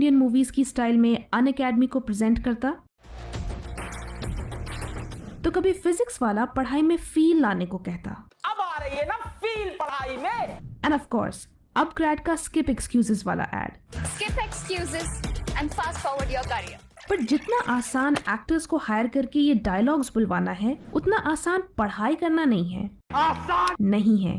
Indian movies की style में Unacademy को प्रेजेंट करता, तो कभी फिजिक्स वाला पढ़ाई में फील लाने को कहता। अब आ रही है ना फील पढ़ाई में। एंड ऑफ कोर्स अपग्रेड का स्किप एक्सक्यूजेस वाला add. Skip excuses and fast forward your career. पर जितना आसान एक्टर्स को हायर करके ये डायलॉग्स बुलवाना है, उतना आसान पढ़ाई करना नहीं है। आसान नहीं है,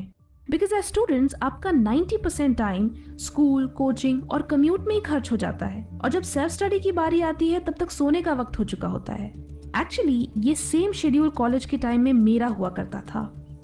बिकॉज एज स्टूडेंट्स आपका 90% टाइम स्कूल, कोचिंग और कम्यूट में ही खर्च हो जाता है, और जब सेल्फ स्टडी की बारी आती है तब तक सोने का वक्त हो चुका होता है। एक्चुअली ये सेम शेड्यूल कॉलेज के टाइम में मेरा हुआ करता था।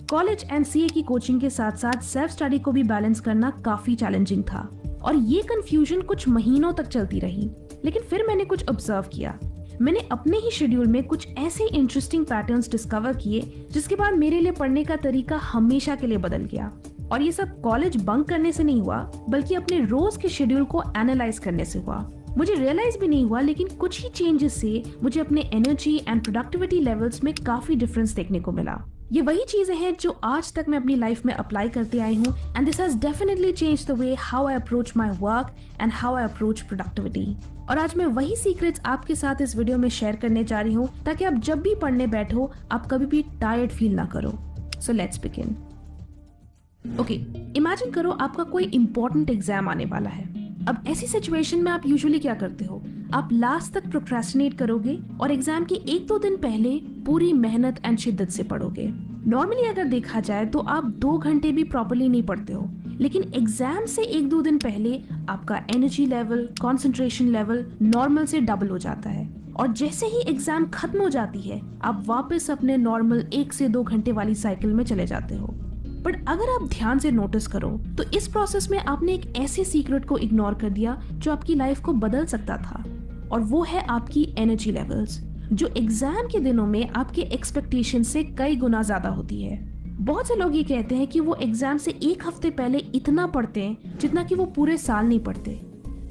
कॉलेज एंड सीए की कोचिंग के साथ साथ सेल्फ स्टडी को भी बैलेंस करना काफी चैलेंजिंग था, और ये कंफ्यूजन कुछ महीनों तक चलती रही। लेकिन फिर मैंने कुछ ऑब्जर्व किया। मैंने अपने ही शेड्यूल में कुछ ऐसे इंटरेस्टिंग पैटर्न्स डिस्कवर किए जिसके बाद मेरे लिए पढ़ने का तरीका हमेशा के लिए बदल गया। और ये सब कॉलेज बंक करने से नहीं हुआ, बल्कि अपने रोज के शेड्यूल को एनालाइज करने से हुआ। मुझे रियलाइज भी नहीं हुआ, लेकिन कुछ ही चेंजेस से मुझे अपने एनर्जी एंड प्रोडक्टिविटी लेवल्स में काफी डिफरेंस देखने को मिला। ये वही चीजें हैं जो आज तक मैं अपनी लाइफ में अप्लाई करते आई हूँ, and this has definitely changed the way how I approach my work and how I approach productivity. और आज मैं वही सीक्रेट्स आपके साथ इस वीडियो में शेयर करने जा रही हूँ, ताकि आप जब भी पढ़ने बैठो आप कभी भी टायर्ड फील ना करो। So let's begin. Okay, imagine करो आपका कोई इंपॉर्टेंट एग्जाम आने वाला है। अब ऐसी सिचुएशन में आप यूजुअली क्या करते हो? आप लास्ट तक प्रोक्रेस्टिनेट करोगे और एग्जाम के 1-2 दिन पहले पूरी मेहनत एंड शिद्दत से पढ़ोगे। नॉर्मली अगर देखा जाए तो आप 2 घंटे भी प्रॉपर्ली नहीं पढ़ते हो, लेकिन एग्जाम से 1-2 दिन पहले आपका energy level, concentration level normal से डबल हो जाता है, और जैसे ही एग्जाम खत्म हो जाती है आप वापस अपने नॉर्मल 1 से 2 घंटे वाली साइकिल में चले जाते हो। बट अगर आप ध्यान से नोटिस करो तो इस प्रोसेस में आपने एक ऐसे सीक्रेट को इग्नोर कर दिया जो आपकी लाइफ को बदल सकता था, और वो है आपकी एनर्जी लेवल्स, जो एग्जाम के दिनों में आपके एक्सपेक्टेशन से कई गुना ज्यादा होती है। बहुत से लोग ये कहते हैं कि वो एग्जाम से 1 हफ्ते पहले इतना पढ़ते हैं जितना कि वो पूरे साल नहीं पढ़ते।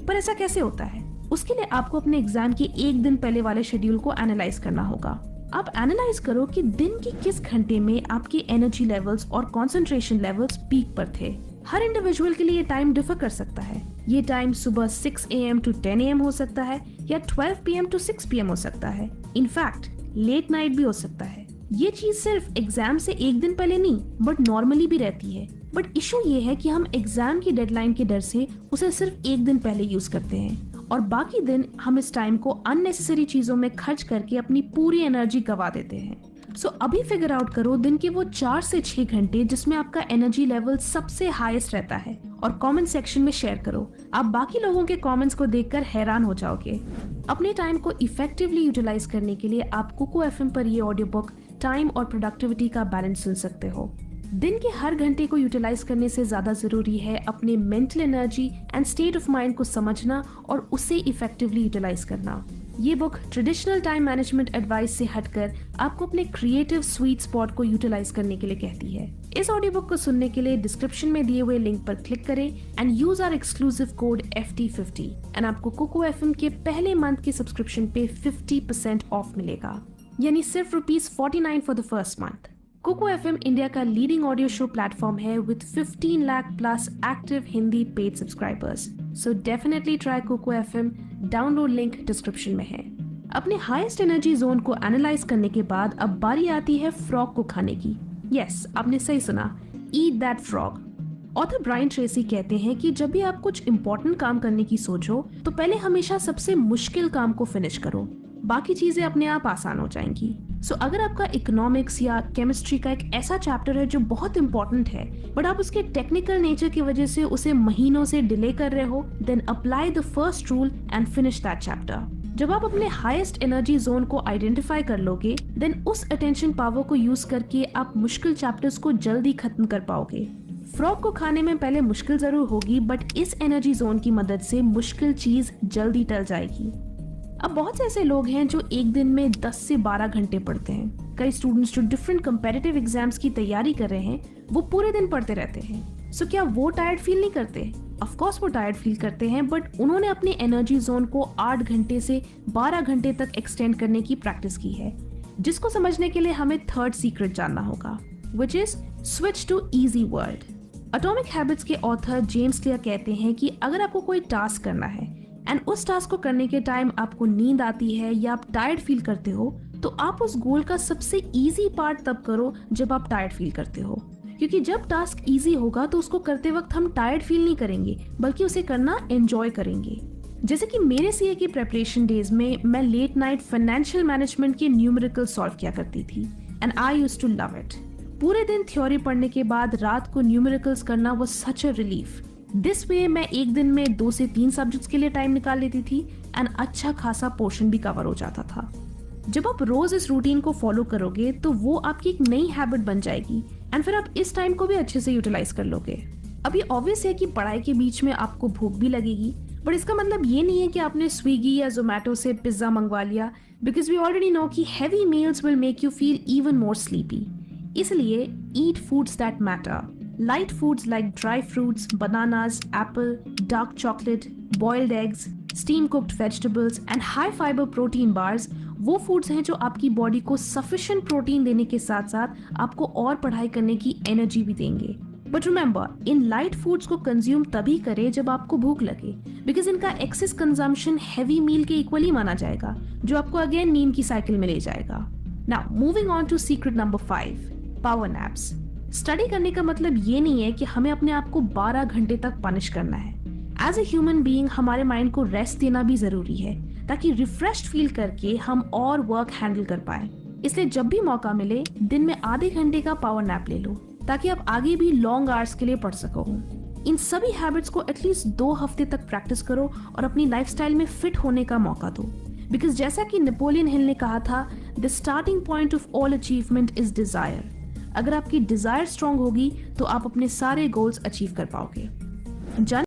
पर ऐसा कैसे होता है? उसके लिए आपको अपने एग्जाम के 1 दिन पहले वाले शेड्यूल को एनालाइज करना होगा। आप एनालाइज करो कि दिन के किस घंटे में आपके एनर्जी लेवल्स और कंसंट्रेशन लेवल्स पीक पर थे। हर इंडिविजुअल के लिए ये टाइम डिफर कर सकता है। ये टाइम सुबह 6 AM to 10 AM हो सकता है, या 12 PM to 6 PM हो सकता है। इनफैक्ट लेट नाइट भी हो सकता है। ये चीज सिर्फ एग्जाम से 1 दिन पहले नहीं, बट नॉर्मली भी रहती है। बट इशू ये है कि हम एग्जाम की डेडलाइन के डर से उसे सिर्फ 1 दिन पहले यूज करते हैं, और बाकी दिन हम इस टाइम को अननेसेसरी चीजों में खर्च करके अपनी पूरी एनर्जी गवा देते हैं। सो अभी फिगर आउट करो दिन के वो 4 से 6 घंटे जिसमें आपका एनर्जी लेवल सबसे हाईएस्ट रहता है, और कमेंट सेक्शन में शेयर करो। आप बाकी लोगों के कमेंट्स को देखकर हैरान हो जाओगे। अपने टाइम को इफेक्टिवली यूटिलाइज करने के लिए आप कुकू FM पर ये ऑडियो बुक टाइम और प्रोडक्टिविटी का बैलेंस सुन सकते हो। दिन के हर घंटे को यूटिलाइज करने से ज्यादा जरूरी है अपने mental energy and state of mind को समझना और उसे इफेक्टिवली यूटिलाइज करना। ये book traditional time management advice से हटकर आपको अपने क्रिएटिव स्वीट स्पॉट को यूटिलाइज करने के लिए कहती है। इस ऑडियो बुक को सुनने के लिए डिस्क्रिप्शन में दिए हुए लिंक पर क्लिक करें and use our exclusive code FT50, and आपको कुकू FM के पहले मंथ के सब्सक्रिप्शन पे 50% ऑफ मिलेगा, यानी सिर्फ ₹49 for the first month. Kuku FM India का लीडिंग ऑडियो शो प्लेटफॉर्म है with 15 lakh plus active Hindi paid subscribers. So definitely try Kuku FM, download link description में है। अपने हाईएस्ट एनर्जी जोन को एनालाइज करने के बाद अब बारी आती है फ्रॉग को खाने की। यस, आपने सही सुना, eat that frog. Author Brian Tracy कहते हैं कि जब भी आप कुछ इंपॉर्टेंट काम करने की सोचो तो पहले हमेशा सबसे मुश्किल काम को फिनिश करो, बाकी चीजें अपने आप आसान हो जाएंगी। सो अगर आपका इकोनॉमिक्स या केमिस्ट्री का एक ऐसा चैप्टर है जो बहुत इंपॉर्टेंट है, बट आप उसके टेक्निकल नेचर की वजह से उसे महीनों से डिले कर रहे हो, then apply the first rule and finish that chapter. जब आप अपने हाईएस्ट एनर्जी जोन को आइडेंटिफाई कर लोगे, देन उस अटेंशन पावर को यूज करके आप मुश्किल चैप्टर्स को जल्दी खत्म कर पाओगे। फ्रॉग को खाने में पहले मुश्किल जरूर होगी, बट इस एनर्जी जोन की मदद से मुश्किल चीज जल्दी टल जाएगी। अब बहुत से ऐसे लोग हैं जो एक दिन में 10 से 12 घंटे पढ़ते हैं। कई स्टूडेंट्स जो डिफरेंट कंपेटिटिव एग्जाम्स की तैयारी कर रहे हैं वो पूरे दिन पढ़ते रहते हैं। सो क्या वो टायर्ड फील नहीं करते? ऑफ कोर्स वो टायर्ड फील करते हैं, बट उन्होंने अपने एनर्जी जोन को 8 घंटे से 12 घंटे तक एक्सटेंड करने की प्रैक्टिस की है, जिसको समझने के लिए हमें थर्ड सीक्रेट जानना होगा, which is switch to easy word. Atomic habits के ऑथर जेम्स क्लियर कहते हैं कि अगर आपको कोई टास्क करना है एंड उस टास्क को करने के टाइम आपको नींद आती है या आप टायर्ड फील करते हो, तो आप उस गोल का सबसे इजी पार्ट तब करो जब आप टायर्ड फील करते हो, क्योंकि जब टास्क इजी होगा तो उसको करते वक्त हम टायर्ड फील नहीं करेंगे, बल्कि उसे करना एंजॉय करेंगे। जैसे कि मेरे सीए की प्रेपरेशन डेज में मैं लेट नाइट फाइनेंशियल मैनेजमेंट के न्यूमेरिकल सॉल्व किया करती थी and I used to love it. पूरे दिन थ्योरी पढ़ने के बाद रात को न्यूमेरिकल्स करना was such a relief. This way मैं एक दिन में 2 से 3 सब्जेक्ट्स के लिए टाइम निकाल लेती थी एंड अच्छा खासा पोर्शन भी कवर हो जाता था। जब आप रोज इस रूटीन को फॉलो करोगे तो वो आपकी एक नई हैबिट बन जाएगी एंड फिर आप इस टाइम को भी अच्छे से यूटिलाइज कर लोगे। अब ये ऑब्वियस है कि पढ़ाई के बीच में आपको भूख भी लगेगी, बट इसका मतलब ये नहीं है कि आपने स्विगी या जोमेटो से पिज्जा मंगवा लिया, बिकॉज वी ऑलरेडी नो कि heavy meals will make you feel even more sleepy. इसलिए eat foods that matter. Light foods like dry fruits, bananas, apple, dark chocolate, boiled eggs, steam cooked vegetables and high fiber protein bars वो foods हैं जो आपकी body को sufficient protein देने के साथ साथ आपको और पढ़ाई करने की एनर्जी भी देंगे। But remember, in light foods को कंज्यूम तभी करें जब आपको भूख लगे, बिकॉज इनका एक्सेस कंजम्पशन हैवी मील के इक्वली माना जाएगा, जो आपको अगेन नींद की साइकिल में ले जाएगा। Now moving on to secret number 5, power naps. Study करने का मतलब ये नहीं है कि हमें अपने आप को 12 घंटे तक पनिश करना है। एज ए ह्यूमन बीइंग हमारे माइंड को रेस्ट देना भी जरूरी है, ताकि रिफ्रेश्ड फील करके हम और वर्क हैंडल कर पाए। इसलिए जब भी मौका मिले दिन में आधे घंटे का पावर नैप ले लो, ताकि आप आगे भी लॉन्ग आवर्स के लिए पढ़ सको। इन सभी हैबिट्स को एटलीस्ट 2 हफ्ते तक प्रैक्टिस करो और अपनी लाइफस्टाइल में फिट होने का मौका दो, बिकॉज जैसा कि नेपोलियन हिल ने कहा था, the starting point of all achievement is desire. अगर आपकी डिजायर स्ट्रांग होगी तो आप अपने सारे गोल्स अचीव कर पाओगे।